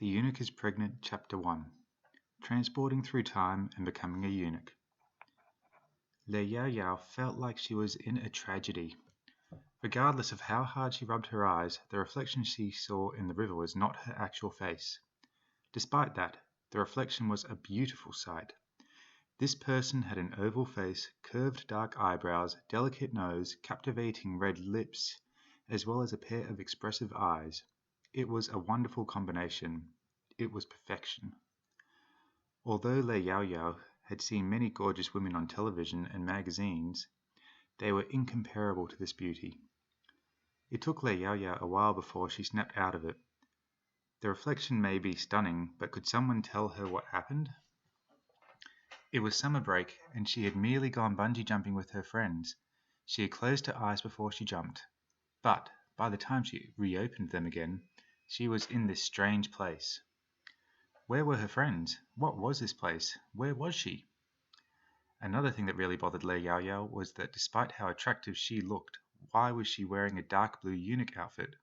The Eunuch is Pregnant, Chapter 1. Transporting through time and becoming a eunuch. Lei Yao Yao felt like she was in a tragedy. Regardless of how hard she rubbed her eyes, the reflection she saw in the river was not her actual face. Despite that, the reflection was a beautiful sight. This person had an oval face, curved dark eyebrows, delicate nose, captivating red lips, as well as a pair of expressive eyes. It was a wonderful combination. It was perfection. Although Lei Yao Yao had seen many gorgeous women on television and magazines, they were incomparable to this beauty. It took Lei Yao Yao a while before she snapped out of it. The reflection may be stunning, but could someone tell her what happened? It was summer break, and she had merely gone bungee jumping with her friends. She had closed her eyes before she jumped, but by the time she reopened them again, she was in this strange place. Where were her friends? What was this place? Where was she? Another thing that really bothered Lei Yao Yao was that despite how attractive she looked, why was she wearing a dark blue eunuch outfit?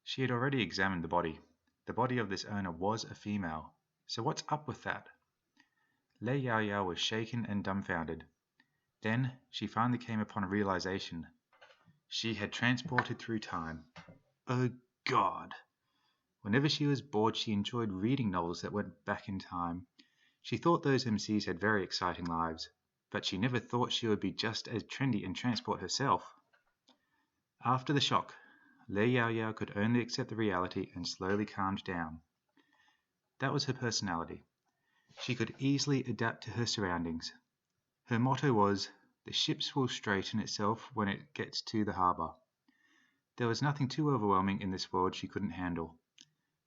She had already examined the body. The body of this owner was a female. So what's up with that? Lei Yao Yao was shaken and dumbfounded. Then she finally came upon a realization. She had transported through time. Oh God! Whenever she was bored, she enjoyed reading novels that went back in time. She thought those MCs had very exciting lives, but she never thought she would be just as trendy and transport herself. After the shock, Lei Yao Yao could only accept the reality and slowly calmed down. That was her personality. She could easily adapt to her surroundings. Her motto was, "The ships will straighten itself when it gets to the harbour." There was nothing too overwhelming in this world she couldn't handle.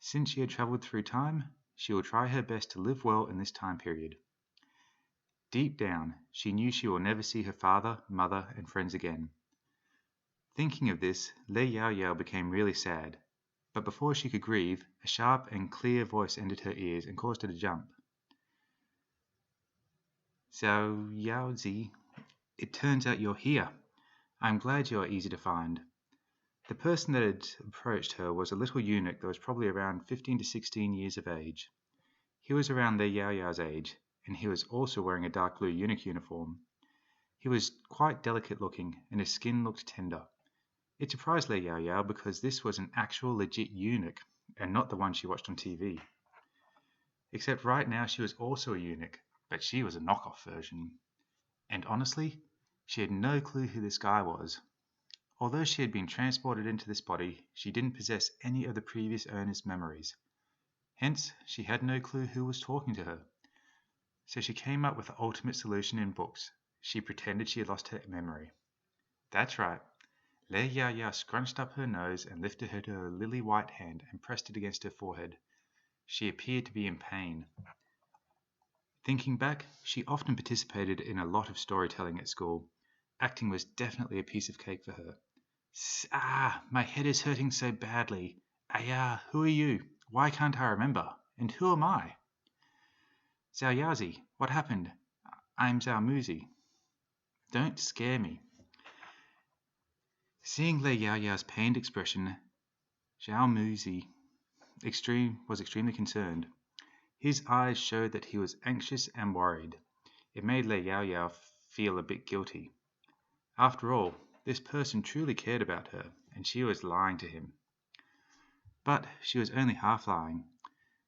Since she had travelled through time, she will try her best to live well in this time period. Deep down, she knew she will never see her father, mother, and friends again. Thinking of this, Lei Yao Yao became really sad. But before she could grieve, a sharp and clear voice entered her ears and caused her to jump. "Xiao Yaozi, it turns out you're here. I'm glad you are easy to find." The person that had approached her was a little eunuch that was probably around 15 to 16 years of age. He was around Lei Yao Yao's age, and he was also wearing a dark blue eunuch uniform. He was quite delicate looking, and his skin looked tender. It surprised Lei Yao Yao because this was an actual legit eunuch, and not the one she watched on TV. Except right now she was also a eunuch, but she was a knockoff version. And honestly, she had no clue who this guy was. Although she had been transported into this body, she didn't possess any of the previous owner's memories. Hence, she had no clue who was talking to her. So she came up with the ultimate solution in books. She pretended she had lost her memory. That's right. Lei Yao Yao scrunched up her nose and lifted her lily-white hand and pressed it against her forehead. She appeared to be in pain. Thinking back, she often participated in a lot of storytelling at school. Acting was definitely a piece of cake for her. My head is hurting so badly. Who are you? Why can't I remember? And who am I? Xiao Yaozi, what happened? I'm Xiao Muzi. Don't scare me. Seeing Lei Yao Yao's pained expression, Xiao Muzi was extremely concerned. His eyes showed that he was anxious and worried. It made Lei Yao Yao feel a bit guilty. After all, this person truly cared about her, and she was lying to him. But she was only half lying.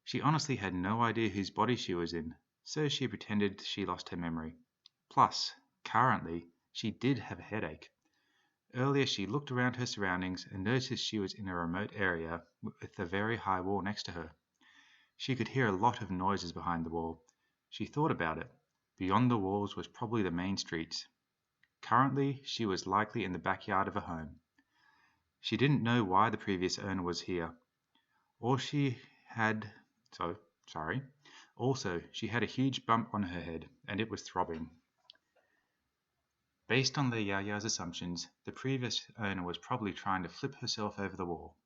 She honestly had no idea whose body she was in, so she pretended she lost her memory. Plus, currently, she did have a headache. Earlier she looked around her surroundings and noticed she was in a remote area with a very high wall next to her. She could hear a lot of noises behind the wall. She thought about it. Beyond the walls was probably the main streets. Currently, she was likely in the backyard of a home. She didn't know why the previous owner was here. Also, she had a huge bump on her head, and it was throbbing. Based on Lei Yao Yao's assumptions, the previous owner was probably trying to flip herself over the wall.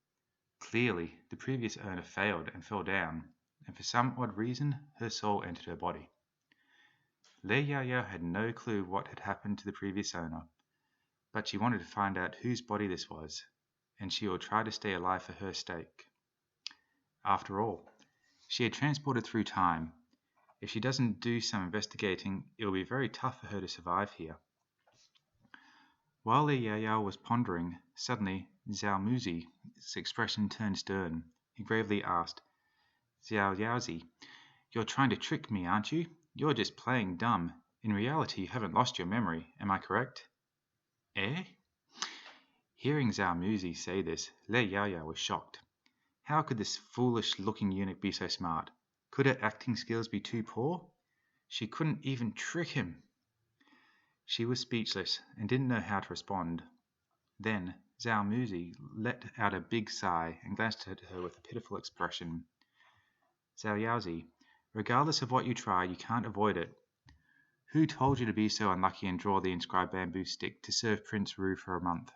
Clearly, the previous owner failed and fell down, and for some odd reason, her soul entered her body. Lei Yao Yao had no clue what had happened to the previous owner, but she wanted to find out whose body this was, and she will try to stay alive for her sake. After all, she had transported through time. If she doesn't do some investigating, it will be very tough for her to survive here. While Li Yao was pondering, suddenly Zhao Muzi's expression turned stern. He gravely asked, Xiao Yaozi, you're trying to trick me, aren't you? You're just playing dumb. In reality, you haven't lost your memory. Am I correct? Eh? Hearing Zhao Muzi say this, Lei Yaoyao was shocked. How could this foolish-looking eunuch be so smart? Could her acting skills be too poor? She couldn't even trick him. She was speechless and didn't know how to respond. Then Zhao Muzi let out a big sigh and glanced at her with a pitiful expression. Zhao Yaozi, regardless of what you try, you can't avoid it. Who told you to be so unlucky and draw the inscribed bamboo stick to serve Prince Rou for a month?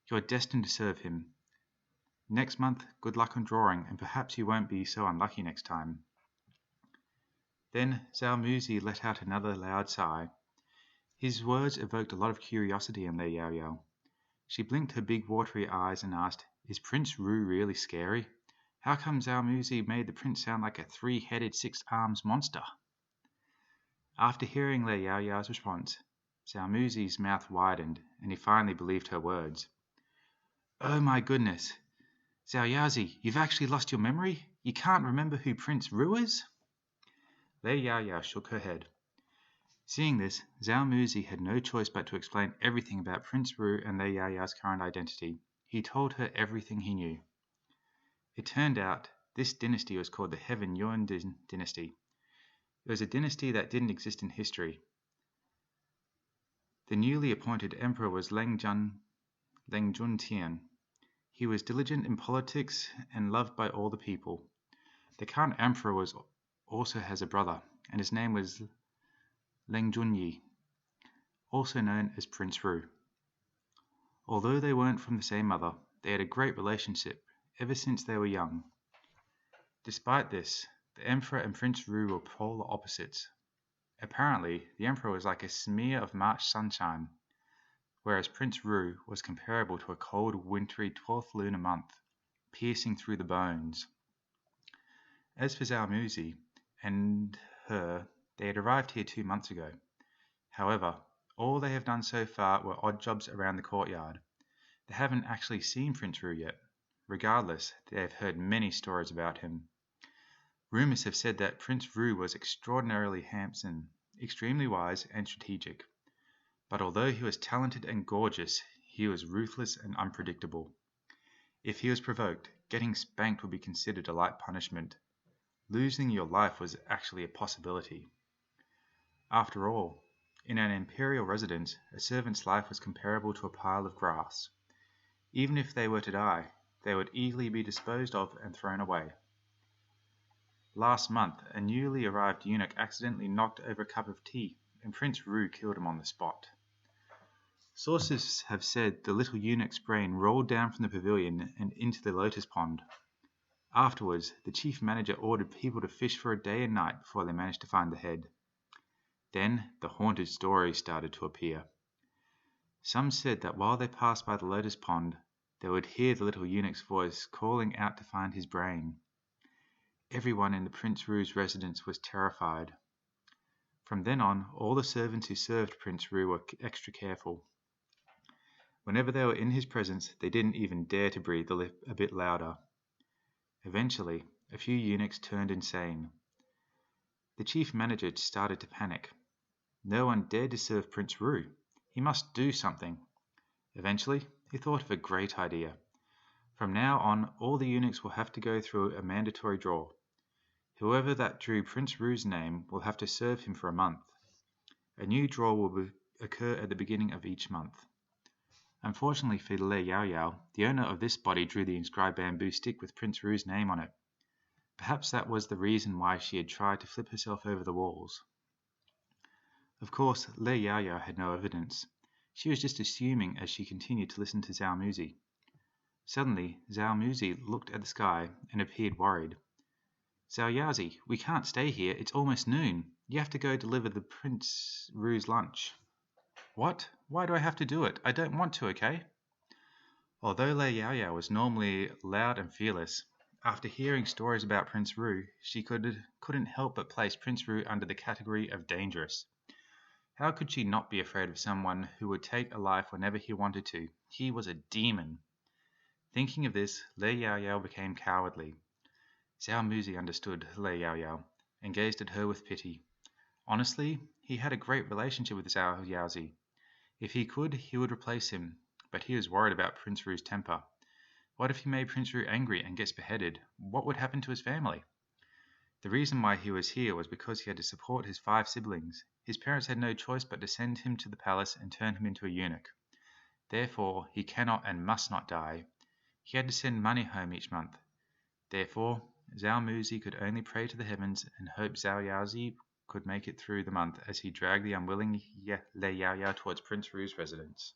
You're destined to serve him. Next month, good luck on drawing, and perhaps you won't be so unlucky next time. Then Zhao Muzi let out another loud sigh. His words evoked a lot of curiosity in Lei Yaoyao. She blinked her big watery eyes and asked, Is Prince Rou really scary? How come Zhao Muzi made the prince sound like a 3-headed, 6-armed monster? After hearing Lei Yaoyao's response, Zhao Muzi's mouth widened, and he finally believed her words. Oh my goodness! Zhao Yaozi, you've actually lost your memory? You can't remember who Prince Rou is? Lei Yaoyao shook her head. Seeing this, Zhao Muzi had no choice but to explain everything about Prince Rou and Lei Yaoyao's current identity. He told her everything he knew. It turned out this dynasty was called the Heaven Yuan dynasty. It was a dynasty that didn't exist in history. The newly appointed emperor was Leng Juntian. He was diligent in politics and loved by all the people. The current emperor also has a brother, and his name was Leng Junyi, also known as Prince Rou. Although they weren't from the same mother, they had a great relationship ever since they were young. Despite this, the emperor and Prince Rou were polar opposites. Apparently, the emperor was like a smear of March sunshine, whereas Prince Rou was comparable to a cold, wintry 12th lunar month, piercing through the bones. As for Zhao Muzi and her, they had arrived here 2 months ago. However, all they have done so far were odd jobs around the courtyard. They haven't actually seen Prince Rou yet. Regardless, they have heard many stories about him. Rumors have said that Prince Rou was extraordinarily handsome, extremely wise and strategic. But although he was talented and gorgeous, he was ruthless and unpredictable. If he was provoked, getting spanked would be considered a light punishment. Losing your life was actually a possibility. After all, in an imperial residence, a servant's life was comparable to a pile of grass. Even if they were to die, they would easily be disposed of and thrown away. Last month, a newly arrived eunuch accidentally knocked over a cup of tea, and Prince Rou killed him on the spot. Sources have said the little eunuch's brain rolled down from the pavilion and into the lotus pond. Afterwards, the chief manager ordered people to fish for a day and night before they managed to find the head. Then the haunted stories started to appear. Some said that while they passed by the lotus pond, they would hear the little eunuch's voice calling out to find his brain. Everyone in the Prince Rou's residence was terrified. From then on, all the servants who served Prince Rou were extra careful. Whenever they were in his presence, they didn't even dare to breathe a bit louder. Eventually, a few eunuchs turned insane. The chief manager started to panic. No one dared to serve Prince Rou. He must do something. Eventually, he thought of a great idea. From now on, all the eunuchs will have to go through a mandatory draw. Whoever that drew Prince Rou's name will have to serve him for a month. A new draw will occur at the beginning of each month. Unfortunately for Lei Yaoyao, the owner of this body drew the inscribed bamboo stick with Prince Rou's name on it. Perhaps that was the reason why she had tried to flip herself over the walls. Of course, Lei Yaoyao had no evidence. She was just assuming as she continued to listen to Zhao Muzi. Suddenly, Zhao Muzi looked at the sky and appeared worried. Zhao Yaozi, we can't stay here. It's almost noon. You have to go deliver the Prince Rou's lunch. What? Why do I have to do it? I don't want to, okay? Although Lei Yaoyao was normally loud and fearless, After hearing stories about Prince Rou, she couldn't help but place Prince Rou under the category of dangerous. How could she not be afraid of someone who would take a life whenever he wanted to? He was a demon. Thinking of this, Lei Yao Yao became cowardly. Zhao Muzi understood Lei Yao Yao and gazed at her with pity. Honestly, he had a great relationship with Zhao Yaozi. If he could, he would replace him, but he was worried about Prince Ru's temper. What if he made Prince Rou angry and gets beheaded? What would happen to his family? The reason why he was here was because he had to support his 5 siblings. His parents had no choice but to send him to the palace and turn him into a eunuch. Therefore, he cannot and must not die. He had to send money home each month. Therefore, Zhao Muzi could only pray to the heavens and hope Zhao Yaozi could make it through the month as he dragged the unwilling Lei Yao Yao towards Prince Ru's residence.